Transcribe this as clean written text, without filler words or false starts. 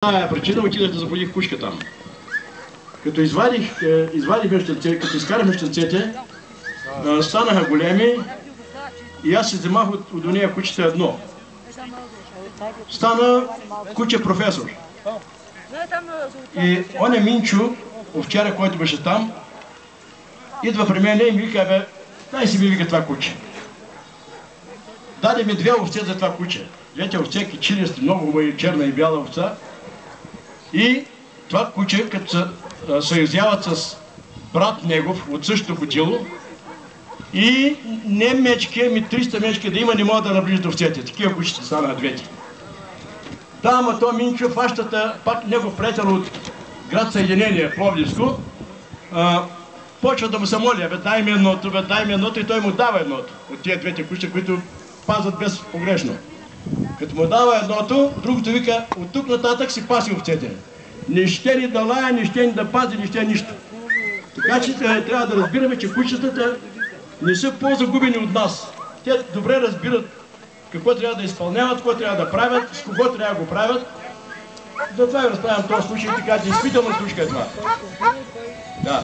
Тая причина отидах да заподих кучка там. Като извадихме щенците, като изкарахме щенците, станаха големи и аз се вземах от нея кучета едно. Стана куче професор. И он е Минчо, овчаря, който беше там, идва при мен и ми вика, бе, дай си ми вика това куче. Даде ми две овце за това куче. Двете овце кичилисти, много хубави, черна и бяла овца. И това куче, като се изяват с брат негов от същото хотило, и не мечки, ами 300 мечки да има, не могат да наближат овцете. Такива кучета станаха двете. Да, ама то Минчо фащата, пак негов приятел от град Съединение, Пловдивско, почва да му се моли, бе дай ми едното, и той му дава едното от тия двете кучета, които пазят безпогрешно. Като му дава едното, другото вика, от тук нататък си паси овцете. Не ще ни да лая, не ще ни да пази, не ще нищо. Така че трябва да разбираме, че кучетата не са по-загубени от нас. Те добре разбират какво трябва да изпълняват, какво трябва да правят, с кого трябва да го правят. Затова ви разправям този случай, така действително случка е това. Да.